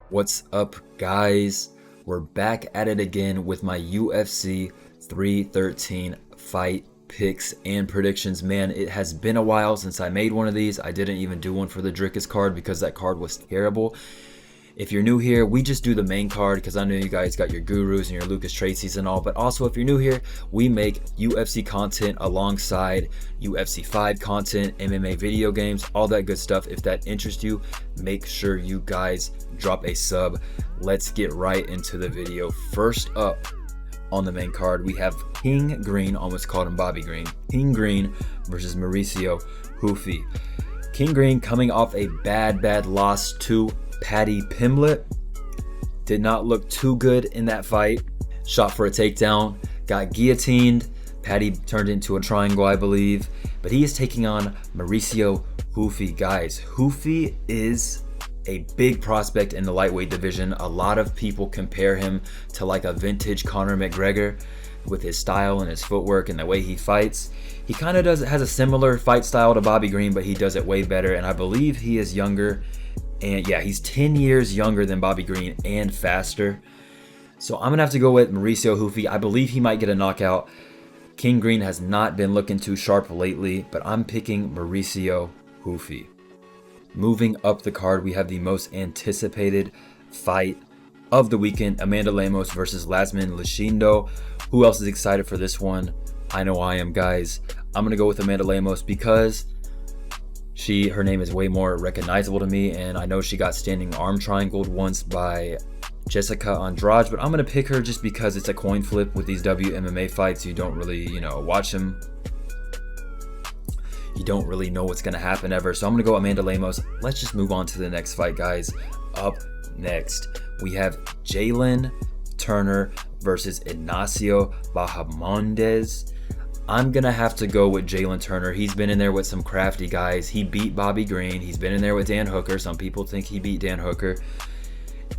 What's up, guys? We're back at it again with my UFC 313 fight picks and predictions. Man, it has been a while since I made one of these. I didn't even do one for the Drickus card because that card was terrible. If you're new here, we just do the main card because I know you guys got your gurus and your Lucas Tracy's and all. But also, if you're new here, we make UFC content alongside UFC 5 content, MMA video games, all that good stuff. If that interests you, make sure you guys drop a sub. Let's get right into the video. First up on the main card, we have King Green, almost called him Bobby Green. King Green versus Mauricio Hoofy. King Green coming off a bad loss to Paddy Pimblett. Did not look too good in that fight. Shot for a takedown, got guillotined. Paddy turned into a triangle, I believe. But he is taking on Mauricio Hoofy. Guys, Hoofy is a big prospect in the lightweight division. A lot of people compare him to like a vintage Conor McGregor with his style and his footwork and the way he fights. He kind of has a similar fight style to Bobby Green, but he does it way better. And I believe he is younger. And yeah, he's 10 years younger than Bobby Green and faster. So I'm going to have to go with Mauricio Hoofy. I believe he might get a knockout. King Green has not been looking too sharp lately, but I'm picking Mauricio Hoofy. Moving up the card, we have the most anticipated fight of the weekend, Amanda Lemos versus Lasmin Lashindo. Who else is excited for this one? I know I am, guys. I'm going to go with Amanda Lemos because her name is way more recognizable to me, and I know she got standing arm triangled once by Jessica Andrade, but I'm going to pick her just because it's a coin flip with these WMMA fights. You don't really, watch them. You don't really know what's going to happen ever. So I'm going to go Amanda Lemos. Let's just move on to the next fight, guys. Up next, we have Jalen Turner versus Ignacio Bahamondes. I'm going to have to go with Jalen Turner. He's been in there with some crafty guys. He beat Bobby Green. He's been in there with Dan Hooker. Some people think he beat Dan Hooker.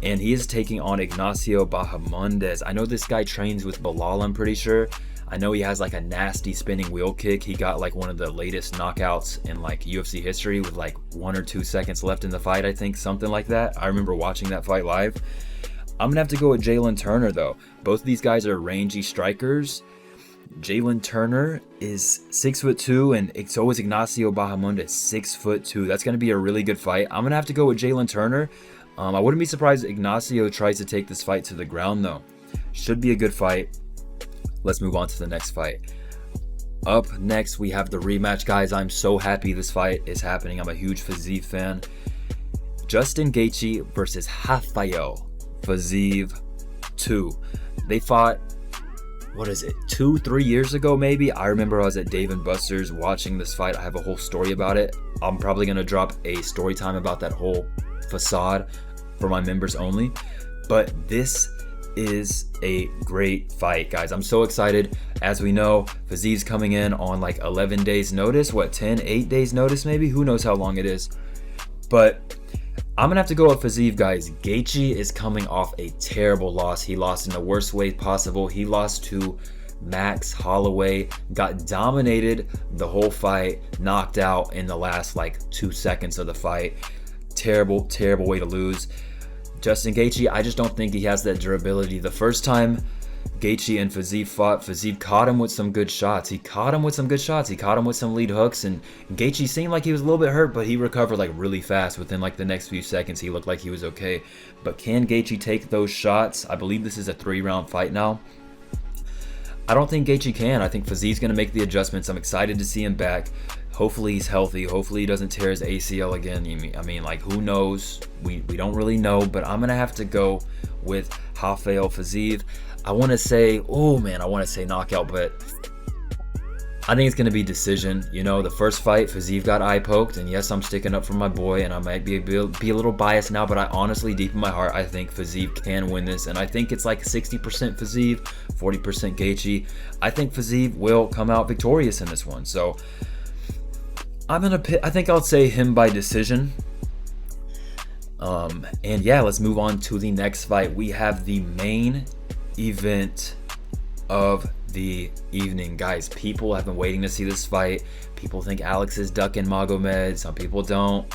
And he is taking on Ignacio Bahamondes. I know this guy trains with Bilal, I'm pretty sure. I know he has like a nasty spinning wheel kick. He got like one of the latest knockouts in like UFC history with like 1 or 2 seconds left in the fight, I think. Something like that. I remember watching that fight live. I'm going to have to go with Jalen Turner, though. Both of these guys are rangy strikers. Jalen Turner is 6'2", and so is Ignacio Bahamondes, 6'2". That's going to be a really good fight. I'm going to have to go with Jalen Turner. I wouldn't be surprised if Ignacio tries to take this fight to the ground, though. Should be a good fight. Let's move on to the next fight. Up next, we have the rematch, guys. I'm so happy this fight is happening. I'm a huge Fiziev fan. Justin Gaethje versus Rafael Fiziev 2. They fought, 2-3 years ago maybe? I remember I was at Dave & Buster's watching this fight. I have a whole story about it. I'm probably going to drop a story time about that whole facade for my members only. But this is a great fight, guys. I'm so excited. As we know, Fiziev's coming in on like 11 days notice. 8 days notice maybe? Who knows how long it is. But I'm gonna have to go with Fiziev, guys. Gaethje is coming off a terrible loss. He lost in the worst way possible. He lost to Max Holloway, got dominated the whole fight, knocked out in the last like 2 seconds of the fight. Terrible way to lose. Justin Gaethje, I just don't think he has that durability. The first time Gaethje and Fiziev fought, Fiziev caught him with some good shots. He caught him with some lead hooks, and Gaethje seemed like he was a little bit hurt, but he recovered like really fast. Within like the next few seconds, he looked like he was okay. But can Gaethje take those shots? I believe this is a 3-round fight now. I don't think Gaethje can. I think Fiziev's going to make the adjustments. I'm excited to see him back. Hopefully he's healthy. Hopefully he doesn't tear his ACL again. I mean, like, who knows? We don't really know, but I'm going to have to go with Rafael Fiziev. I want to say knockout, but I think it's going to be decision. The first fight, Fiziev got eye poked, and yes, I'm sticking up for my boy, and I might be a little biased now, but I honestly, deep in my heart, I think Fiziev can win this, and I think it's like 60% Fiziev, 40% Gaethje. I think Fiziev will come out victorious in this one, so I think I'll say him by decision. And yeah, let's move on to the next fight. We have the main event of the evening, guys. People have been waiting to see this fight. People think Alex is ducking Magomed. Some people don't.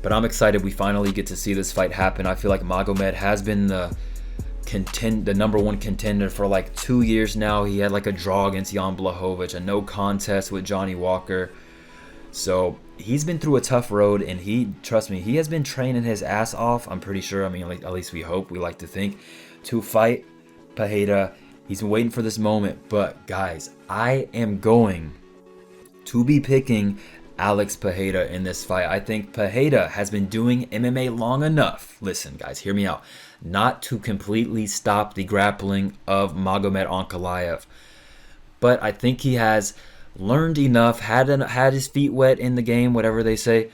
But I'm excited we finally get to see this fight happen. I feel like Magomed has been the number one contender for like 2 years now. He had like a draw against Jan Blachowicz, a no contest with Johnny Walker. So he's been through a tough road, and trust me, he has been training his ass off. I'm pretty sure. I mean, like, at least we hope, we like to think, to fight Pereira. He's been waiting for this moment. But guys, I am going to be picking Alex Pereira in this fight. I think Pereira has been doing MMA long enough. Listen, guys, hear me out. Not to completely stop the grappling of Magomed Ankalaev, but I think he has learned enough, had his feet wet in the game, whatever they say,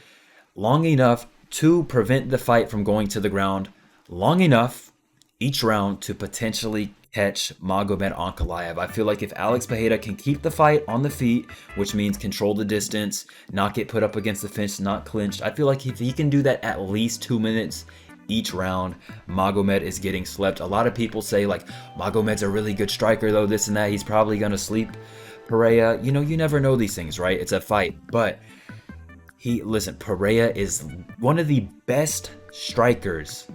long enough to prevent the fight from going to the ground, long enough each round to potentially catch Magomed Ankalaev. I feel like if Alex Pereira can keep the fight on the feet, which means control the distance, not get put up against the fence, not clinched, I feel like if he can do that at least 2 minutes each round, Magomed is getting slept. A lot of people say, like, Magomed's a really good striker, though, this and that. He's probably going to sleep Pereira. You know, you never know these things, right? It's a fight. But listen, Pereira is one of the best strikers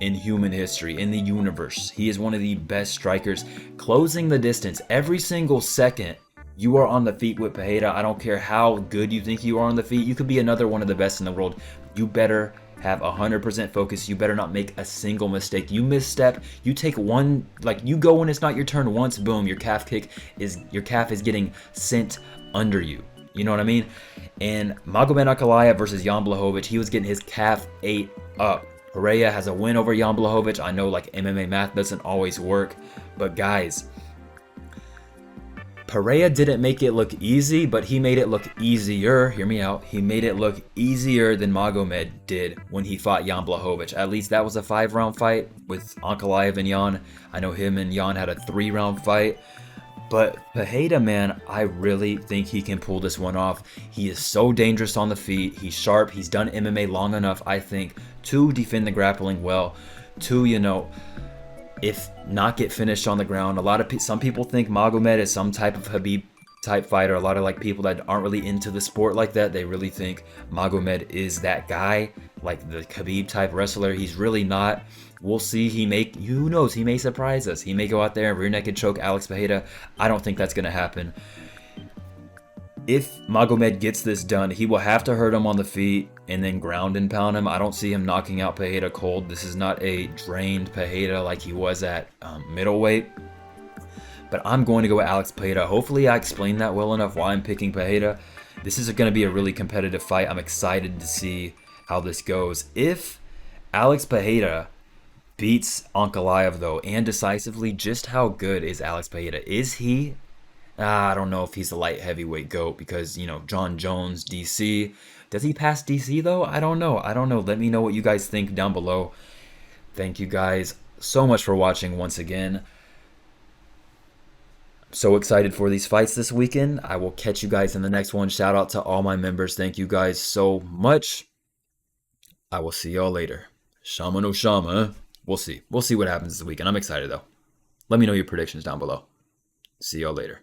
in human history, in the universe. He is one of the best strikers, closing the distance every single second. You are on the feet with Pereira. I don't care how good you think you are on the feet. You could be another one of the best in the world. You better have 100% focus. You better not make a single mistake. You misstep, you take one, like, you go when it's not your turn once, boom, your calf is getting sent under you. You know what I mean? And Magomed Ankalaev versus Jan Blachowicz, he was getting his calf ate up. Pereira has a win over Jan Blachowicz. I know, like, MMA math doesn't always work, but guys, Pereira didn't make it look easy, but he made it look easier. Hear me out. He made it look easier than Magomed did when he fought Jan Blachowicz. At least that was a 5-round fight with Ankalaev and Jan. I know him and Jan had a 3-round fight. But Pereira, man, I really think he can pull this one off. He is so dangerous on the feet. He's sharp. He's done MMA long enough, I think, to defend the grappling well. To, you know, if not get finished on the ground. Some people think Magomed is some type of Khabib type fighter. A lot of, like, people that aren't really into the sport like that, they really think Magomed is that guy, like the Khabib type wrestler. He's really not. We'll see. Who knows? He may surprise us. He may go out there and rear naked choke Alex Pereira. I don't think that's gonna happen. If Magomed gets this done, he will have to hurt him on the feet and then ground and pound him. I don't see him knocking out Pereira cold. This is not a drained Pereira like he was at middleweight. But I'm going to go with Alex Pereira. Hopefully I explained that well enough why I'm picking Pereira. This is going to be a really competitive fight. I'm excited to see how this goes. If Alex Pereira beats Ankalaev, though, and decisively, just how good is Alex Pereira? Is he... I don't know if he's the light heavyweight GOAT because, you know, John Jones, DC. Does he pass DC, though? I don't know. Let me know what you guys think down below. Thank you guys so much for watching once again. I'm so excited for these fights this weekend. I will catch you guys in the next one. Shout out to all my members. Thank you guys so much. I will see y'all later. Shama no Shama. We'll see. We'll see what happens this weekend. I'm excited, though. Let me know your predictions down below. See y'all later.